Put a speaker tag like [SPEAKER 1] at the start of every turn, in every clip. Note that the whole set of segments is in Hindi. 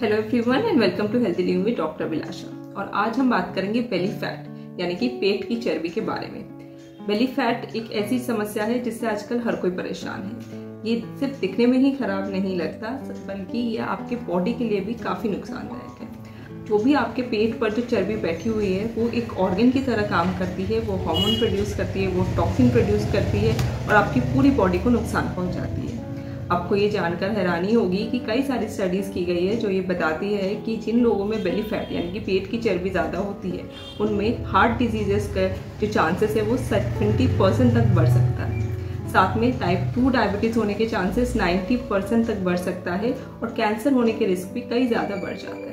[SPEAKER 1] Hello everyone and welcome to healthy living with doctor Bilasha. और आज हम बात करेंगे बेली फैट यानी कि पेट की चर्बी के बारे में। बेली फैट एक ऐसी समस्या है जिससे आजकल हर कोई परेशान है। ये सिर्फ दिखने में ही खराब नहीं लगता बल्कि ये आपके बॉडी के लिए भी काफी नुकसानदायक है। जो भी आपके पेट पर जो चर्बी बैठी हुई है वो एक ऑर्गन की तरह काम करती है, वो हार्मोन प्रोड्यूस करती है, वो टॉक्सिन प्रोड्यूस करती है और आपकी पूरी बॉडी को नुकसान पहुंचाती है। आपको ये जानकर हैरानी होगी कि कई सारी स्टडीज की गई है जो ये बताती है कि जिन लोगों में बेली फैट यानी कि पेट की चर्बी ज़्यादा होती है उनमें हार्ट डिजीजेस का जो चांसेस है वो 70% तक बढ़ सकता है। साथ में टाइप 2 डायबिटीज़ होने के चांसेस 90% तक बढ़ सकता है और कैंसर होने के रिस्क भी कई ज़्यादा बढ़ जाता है।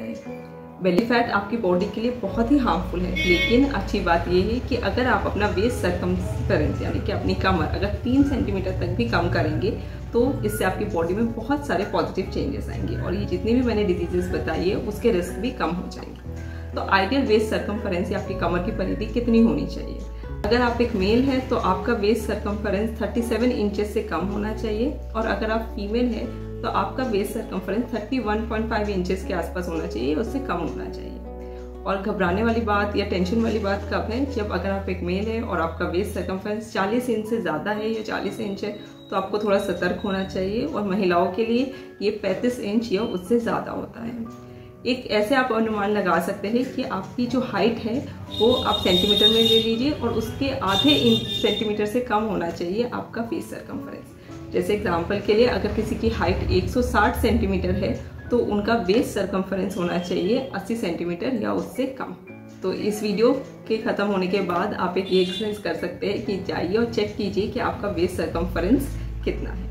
[SPEAKER 1] बेली फैट आपकी बॉडी के लिए बहुत ही हार्मफुल है, लेकिन अच्छी बात यह है कि अगर आप अपना वेस्ट सर्कमफेरेंस यानी कि अपनी कमर अगर 3 सेंटीमीटर तक भी कम करेंगे तो इससे आपकी बॉडी में बहुत सारे पॉजिटिव चेंजेस आएंगे और ये जितनी भी मैंने डिजीजेस बताई है उसके रिस्क भी कम हो जाएंगे। तो आइडियल वेस्ट सर्कमफेरेंस या आपकी कमर की परिधि कितनी होनी चाहिए? अगर आप एक मेल हैं तो आपका वेस्ट सर्कमफेरेंस 37 इंचेस से कम होना चाहिए और अगर आप फीमेल हैं तो आपका वेस्ट सर्कमफेरेंस 31.5 इंचेस के आसपास होना चाहिए, उससे कम होना चाहिए। और घबराने वाली बात या टेंशन वाली बात कब है? जब अगर आप एक मेल है और आपका वेस्ट सर्कमफेरेंस 40 इंच से ज़्यादा है या 40 इंच है तो आपको थोड़ा सतर्क होना चाहिए। और महिलाओं के लिए ये 35 इंच या उससे ज़्यादा होता है। एक ऐसे आप अनुमान लगा सकते हैं कि आपकी जो हाइट है वो आप सेंटीमीटर में ले लीजिए और उसके आधे इंच सेंटीमीटर से कम होना चाहिए आपका वेस्ट सर्कमफेरेंस। जैसे एग्जाम्पल के लिए अगर किसी की हाइट 160 सेंटीमीटर है तो उनका वेस्ट सर्कमफेरेंस होना चाहिए 80 सेंटीमीटर या उससे कम। तो इस वीडियो के ख़त्म होने के बाद आप एक एक्सरसाइज कर सकते हैं कि जाइए और चेक कीजिए कि आपका वेस्ट सर्कमफेरेंस कितना है।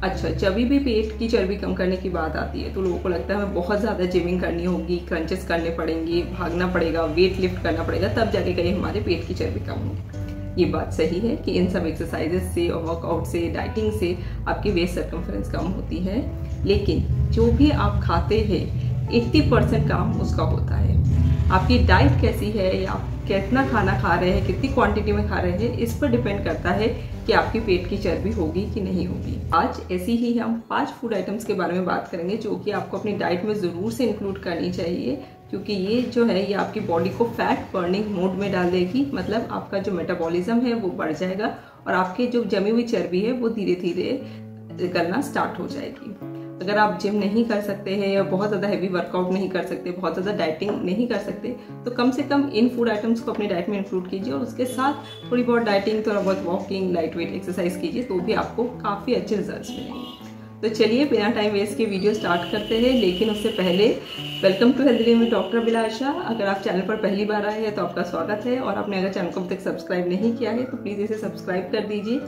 [SPEAKER 1] अच्छा, जब भी पेट की चर्बी कम करने की बात आती है तो लोगों को लगता है हमें बहुत ज़्यादा जिमिंग करनी होगी, क्रंचेस करने पड़ेंगे, भागना पड़ेगा, वेट लिफ्ट करना पड़ेगा, तब जाके कहीं हमारे पेट की चर्बी कम होगी। ये बात सही है कि इन सब एक्सरसाइजेस से और वर्कआउट से, डाइटिंग से आपकी वेस्ट सर्कमफेरेंस कम होती है, लेकिन जो भी आप खाते हैं 80% काम उसका होता है। आपकी डाइट कैसी है या आप कितना खाना खा रहे हैं, कितनी क्वांटिटी में खा रहे हैं, इस पर डिपेंड करता है कि आपकी पेट की चर्बी होगी कि नहीं होगी। आज ऐसी ही हम 5 फूड आइटम्स के बारे में बात करेंगे जो कि आपको अपनी डाइट में ज़रूर से इंक्लूड करनी चाहिए, क्योंकि ये जो है ये आपकी बॉडी को फैट बर्निंग मोड में डाल देगी। मतलब आपका जो मेटाबॉलिज्म है वो बढ़ जाएगा और आपकी जो जमी हुई चर्बी है वो धीरे धीरे गलना स्टार्ट हो जाएगी। अगर आप जिम नहीं कर सकते हैं या बहुत ज़्यादा हैवी वर्कआउट नहीं कर सकते, बहुत ज़्यादा डाइटिंग नहीं कर सकते, तो कम से कम इन फूड आइटम्स को अपनी डाइट में इंक्लूड कीजिए और उसके साथ थोड़ी बहुत डाइटिंग, थोड़ा बहुत वॉकिंग, लाइट वेट एक्सरसाइज कीजिए तो भी आपको काफ़ी अच्छे रिजल्ट्स मिलेंगे। तो चलिए बिना टाइम वेस्ट के वीडियो स्टार्ट करते हैं, लेकिन उससे पहले welcome to healthy living with doctor Bilasha. अगर आप चैनल पर पहली बार आए हैं तो आपका स्वागत है और आपने अगर चैनल को अभी तक सब्सक्राइब नहीं किया है तो प्लीज़ इसे सब्सक्राइब कर दीजिए।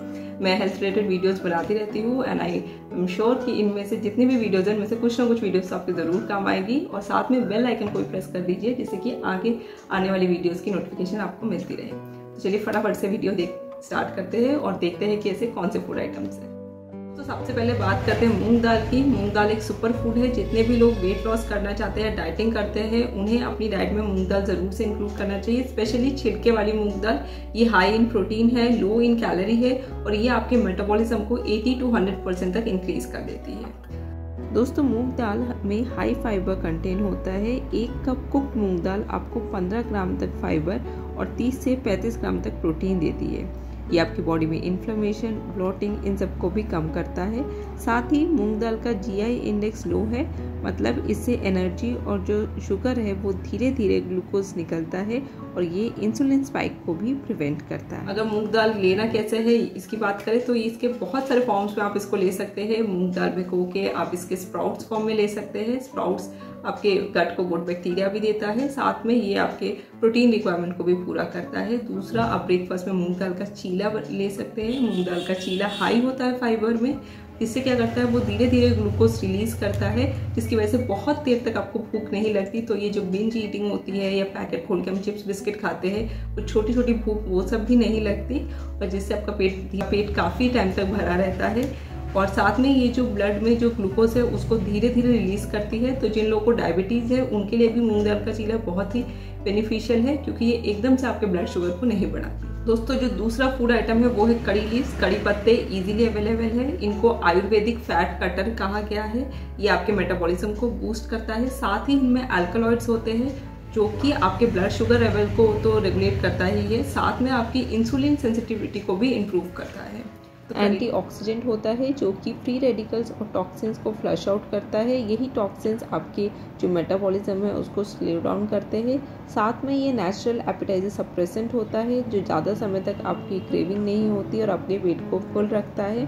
[SPEAKER 1] मैं हेल्थ रिलेटेड वीडियोस बनाती रहती हूँ एंड आई एम श्योर कि इनमें से जितनी भी वीडियोज़ हैं उनमें से कुछ ना कुछ वीडियोस आपके ज़रूर काम आएगी। और साथ में बेल आइकन को भी प्रेस कर दीजिए जिससे कि आगे आने वाली वीडियोज़ की नोटिफिकेशन आपको मिलती रहे। तो चलिए फटाफट से वीडियो स्टार्ट करते हैं और देखते हैं कि ऐसे कौन से फूड आइटम्स हैं। तो सबसे पहले बात करते हैं मूंग दाल की। मूंग दाल एक सुपर फूड है। जितने भी लोग वेट लॉस करना चाहते हैं, डाइटिंग करते हैं, उन्हें अपनी डाइट में मूंग दाल जरूर से इंक्लूड करना चाहिए। स्पेशली छिलके वाली मूंग दाल, ये हाई इन प्रोटीन है, लो इन कैलोरी है और ये आपके मेटाबॉलिज्म को 80 to 100% तक इंक्रीज कर देती है। दोस्तों, मूंग दाल में हाई फाइबर कंटेंट होता है। 1 कप कुक्ड मूंग दाल आपको 15 ग्राम तक फाइबर और 30 से 35 ग्राम तक प्रोटीन देती है। ये आपकी बॉडी में इन्फ्लेमेशन, ब्लोटिंग इन सब को भी कम करता है। साथ ही मूंग दाल का जीआई इंडेक्स लो है, मतलब इससे एनर्जी और जो शुगर है वो धीरे धीरे ग्लूकोज निकलता है और ये इंसुलिन स्पाइक को भी प्रिवेंट करता है। अगर मूंग दाल लेना कैसे है इसकी बात करें तो इसके बहुत सारे फॉर्म्स में आप इसको ले सकते हैं। मूंग दाल भिगो के आप इसके स्प्राउट्स फॉर्म में ले सकते हैं। स्प्राउट्स आपके गट को गुड बैक्टीरिया भी देता है, साथ में ये आपके प्रोटीन रिक्वायरमेंट को भी पूरा करता है। दूसरा, आप ब्रेकफास्ट में मूंग दाल का चीला ले सकते हैं। मूंग दाल का चीला हाई होता है फाइबर में, इससे क्या करता है वो धीरे धीरे ग्लूकोज रिलीज करता है, जिसकी वजह से बहुत देर तक आपको भूख नहीं लगती। तो ये जो बिंज ईटिंग होती है या पैकेट खोल के हम चिप्स बिस्किट खाते हैं, वो छोटी छोटी भूख वो सब भी नहीं लगती और जिससे आपका पेट काफ़ी टाइम तक भरा रहता है। और साथ में ये जो ब्लड में जो ग्लूकोज है उसको धीरे धीरे रिलीज करती है। तो जिन लोगों को डायबिटीज़ है उनके लिए भी मूंग दाल का चीला बहुत ही बेनिफिशियल है, क्योंकि ये एकदम से आपके ब्लड शुगर को नहीं बढ़ाती। दोस्तों जो दूसरा फूड आइटम है वो है कड़ी लीव्स। कड़ी पत्ते इजीली अवेलेबल है। इनको आयुर्वेदिक फैट कटर कहा गया है। ये आपके मेटाबॉलिज्म को बूस्ट करता है। साथ ही इनमें अल्कलॉइड्स होते हैं जो कि आपके ब्लड शुगर लेवल को तो रेगुलेट करता ही है, साथ में आपकी इंसुलिन सेंसिटिविटी को भी इम्प्रूव करता है। तो एंटीऑक्सीडेंट होता है जो कि फ्री रेडिकल्स और टॉक्सिन्स को फ्लश आउट करता है। यही टॉक्सिन्स आपके जो मेटाबॉलिज्म है उसको स्लो डाउन करते हैं। साथ में ये नेचुरल एपेटाइजर सप्रेसेंट होता है जो ज़्यादा समय तक आपकी क्रेविंग नहीं होती और अपने पेट को फुल रखता है।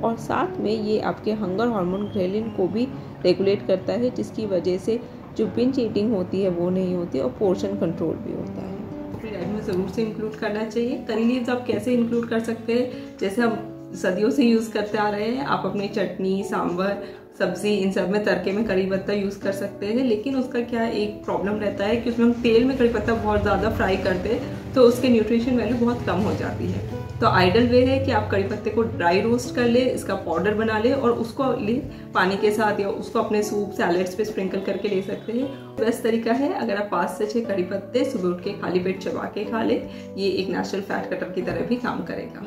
[SPEAKER 1] और साथ में ये आपके हंगर हार्मोन ग्रेलिन को भी रेगुलेट करता है, जिसकी वजह से जो बिंज ईटिंग होती है वो नहीं होती और पोर्शन कंट्रोल भी होता है। अपनी डाइट में ज़रूर से इंक्लूड करना चाहिए। करी लीव्स आप कैसे इंक्लूड कर सकते हैं, जैसे हम सदियों से यूज़ करते आ रहे हैं। आप अपनी चटनी, सांभर, सब्जी इन सब में तड़के में कड़ी पत्ता यूज़ कर सकते हैं। लेकिन उसका क्या एक प्रॉब्लम रहता है कि उसमें हम तेल में कड़ी पत्ता बहुत ज़्यादा फ्राई करते हैं तो उसके न्यूट्रिशन वैल्यू बहुत कम हो जाती है। तो आइडियल वे है कि आप कड़ी पत्ते को ड्राई रोस्ट कर ले, इसका पाउडर बना ले और उसको ले पानी के साथ या उसको अपने सूप सैलेड्स पे स्प्रिंकल करके ले सकते हैं। बेस्ट तरीका है अगर आप 5 से 6 कड़ी पत्ते सुबह उठ के खाली पेट चबा के खा ले, ये एक नेचुरल फैट कटर की तरह भी काम करेगा।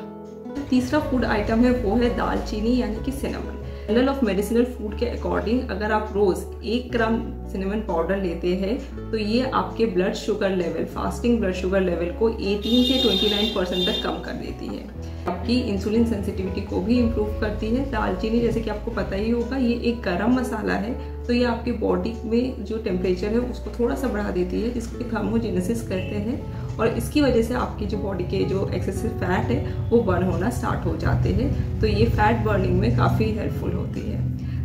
[SPEAKER 1] तीसरा फूड आइटम है वो है दालचीनी यानी कि cinnamon. Journal of medicinal food के अकॉर्डिंग अगर आप रोज 1 ग्राम सिनेमन पाउडर लेते हैं तो ये आपके blood sugar level, fasting blood sugar level को 18 से 29% तक कम कर देती है। आपकी इंसुलिन सेंसिटिविटी को भी इम्प्रूव करती है। दालचीनी जैसे कि आपको पता ही होगा ये एक गरम मसाला है, तो ये आपकी बॉडी में जो टेम्परेचर है उसको थोड़ा सा बढ़ा देती है, जिसको थर्मोजेनेसिस कहते हैं। और इसकी वजह से आपकी जो बॉडी के जो एक्सेसिव फैट है वो बर्न होना स्टार्ट हो जाते हैं। तो ये फैट बर्निंग में काफ़ी हेल्पफुल होती है।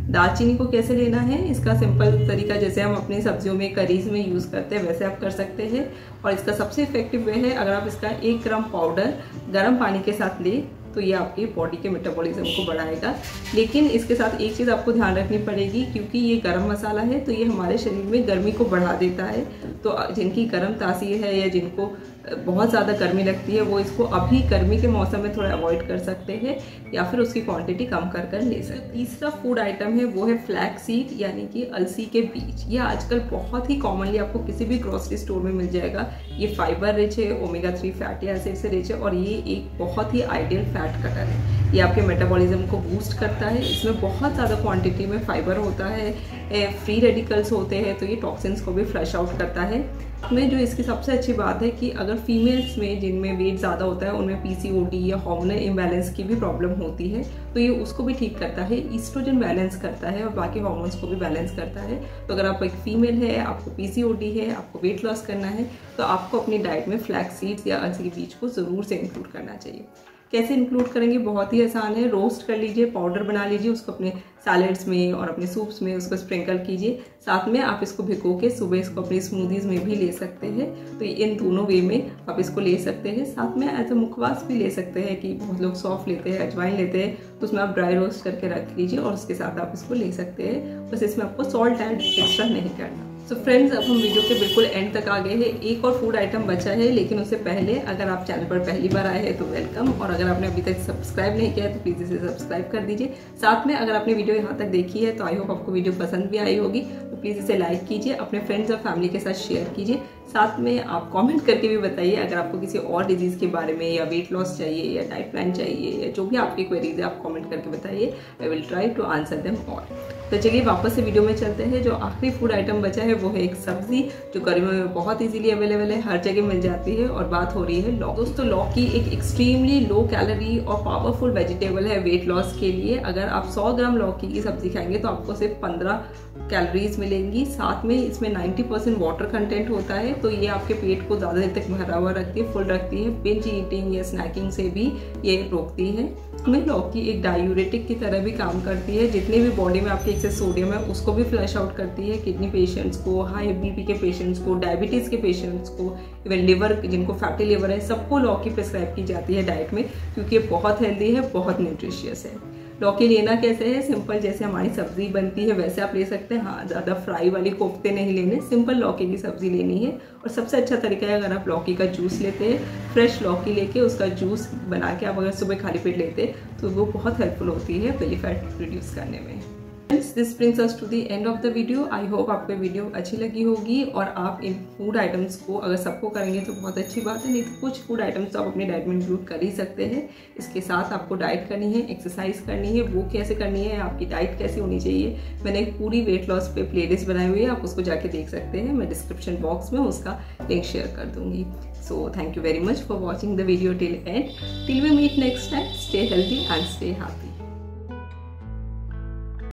[SPEAKER 1] दालचीनी को कैसे लेना है, इसका सिंपल तरीका जैसे हम अपनी सब्जियों में, करीज में यूज़ करते हैं वैसे आप कर सकते हैं। और इसका सबसे इफेक्टिव वे है अगर आप इसका 1 ग्राम पाउडर गर्म पानी के साथ ले तो ये आपकी बॉडी के मेटाबॉलिज्म को बढ़ाएगा। लेकिन इसके साथ एक चीज़ आपको ध्यान रखनी पड़ेगी, क्योंकि ये गर्म मसाला है तो ये हमारे शरीर में गर्मी को बढ़ा देता है। तो जिनकी गर्म तासीर है या जिनको बहुत ज़्यादा गर्मी लगती है वो इसको अभी गर्मी के मौसम में थोड़ा अवॉइड कर सकते हैं या फिर उसकी क्वांटिटी कम कर ले सकते हैं। तीसरा फूड आइटम है वो है फ्लैक्स सीड यानी कि अलसी के बीज। ये आजकल बहुत ही कॉमनली आपको किसी भी ग्रोसरी स्टोर में मिल जाएगा। ये फाइबर रिच है, ओमेगा 3 फैटी एसिड से रिच है और ये एक बहुत ही आइडियल फैट कटर है। ये आपके मेटाबॉलिज्म को बूस्ट करता है। इसमें बहुत ज़्यादा क्वांटिटी में फाइबर होता है, फ्री रेडिकल्स होते हैं, तो ये टॉक्सिन्स को भी फ्लश आउट करता है। में जो इसकी सबसे अच्छी बात है कि अगर फीमेल्स में जिनमें वेट ज़्यादा होता है उनमें पीसीओडी या हार्मोनल इम्बैलेंस की भी प्रॉब्लम होती है तो ये उसको भी ठीक करता है। ईस्ट्रोजन बैलेंस करता है और बाकी हार्मोन्स को भी बैलेंस करता है। तो अगर आप एक फीमेल है, आपको पीसीओडी है, आपको वेट लॉस करना है तो आपको अपनी डाइट में फ्लैक्स सीड्स या अलसी के बीज को ज़रूर से इंक्लूड करना चाहिए। कैसे इंक्लूड करेंगे, बहुत ही आसान है। रोस्ट कर लीजिए, पाउडर बना लीजिए, उसको अपने सैलेड्स में और अपने सूप्स में उसको स्प्रिंकल कीजिए। साथ में आप इसको भिगो के सुबह इसको अपनी स्मूदीज में भी ले सकते हैं। तो इन दोनों वे में आप इसको ले सकते हैं। साथ में एज अ मुखवास भी ले सकते हैं कि बहुत लोग सौंफ लेते हैं, अजवाइन लेते हैं, तो उसमें आप ड्राई रोस्ट करके रख लीजिए और उसके साथ आप इसको ले सकते हैं। बस इसमें आपको सॉल्ट ऐड एक्स्ट्रा नहीं करना। सो फ्रेंड्स, अब हम वीडियो के बिल्कुल एंड तक आ गए हैं। एक और फूड आइटम बचा है, लेकिन उससे पहले अगर आप चैनल पर पहली बार आए हैं तो वेलकम, और अगर आपने अभी तक सब्सक्राइब नहीं किया है तो प्लीज़ इसे सब्सक्राइब कर दीजिए। साथ में अगर आपने वीडियो यहाँ तक देखी है तो आई होप आपको वीडियो पसंद भी आई होगी, तो प्लीज़ इसे लाइक कीजिए, अपने फ्रेंड्स और फैमिली के साथ शेयर कीजिए। साथ में आप कमेंट करके भी बताइए अगर आपको किसी और डिजीज़ के बारे में या वेट लॉस चाहिए या डाइट प्लान चाहिए या जो भी आपकी क्वेरीज है आप कमेंट करके बताइए। I will try to answer them all. तो चलिए वापस से वीडियो में चलते हैं। जो आखिरी फूड आइटम बचा है वो है एक सब्जी जो गर्मियों में बहुत इजीली अवेलेबल है, हर जगह मिल जाती है, और बात हो रही है लौकी। दोस्तों, लौकी एक एक्सट्रीमली लो कैलोरी और पावरफुल वेजिटेबल है वेट लॉस के लिए। अगर आप 100 ग्राम लौकी की सब्जी खाएंगे तो आपको सिर्फ 15 कैलोरीज मिलेंगी। साथ में इसमें 90% वाटर कंटेंट होता है, तो ये आपके पेट को ज़्यादा देर तक भरा हुआ रखती है, फुल रखती है। बिंज ईटिंग या स्नैकिंग से भी ये रोकती है। में लौकी एक डायूरेटिक की तरह भी काम करती है। जितने भी बॉडी में आपके एक्सेस सोडियम है उसको भी फ्लश आउट करती है। किडनी पेशेंट्स को, हाई बीपी के पेशेंट्स को, डायबिटीज़ के पेशेंट्स को, इवन लिवर जिनको फैटी लिवर है, सबको लौकी प्रिस्क्राइब की जाती है डाइट में, क्योंकि ये बहुत हेल्दी है, बहुत न्यूट्रिशियस है। लौकी लेना कैसे है, सिंपल जैसे हमारी सब्जी बनती है वैसे आप ले सकते हैं। हाँ, ज़्यादा फ्राई वाली कोफ्ते नहीं लेने, सिंपल लौकी की सब्जी लेनी है। और सबसे अच्छा तरीका है अगर आप लौकी का जूस लेते हैं, फ्रेश लौकी लेके उसका जूस बना के आप अगर सुबह खाली पेट लेते हैं तो वो बहुत हेल्पफुल होती है बेली फैट रिड्यूस करने में। This brings us to the end of the video. I hope आपको वीडियो अच्छी लगी होगी और आप इन फूड आइटम्स को अगर सबको करेंगे तो बहुत अच्छी बात है, नहीं तो कुछ फूड आइटम्स तो आप अपनी डाइट में इंक्लूड कर ही सकते हैं। इसके साथ आपको डाइट करनी है, एक्सरसाइज करनी है, वो कैसे करनी है, आपकी डाइट कैसी होनी चाहिए, मैंने एक पूरी वेट लॉस पे प्लेलिस्ट बनाई हुई है, आप उसको जाके देख सकते हैं। मैं डिस्क्रिप्शन बॉक्स में उसका लिंक शेयर कर दूंगी। So thank you very much for watching the video till end. Till we meet next time, stay healthy and stay happy.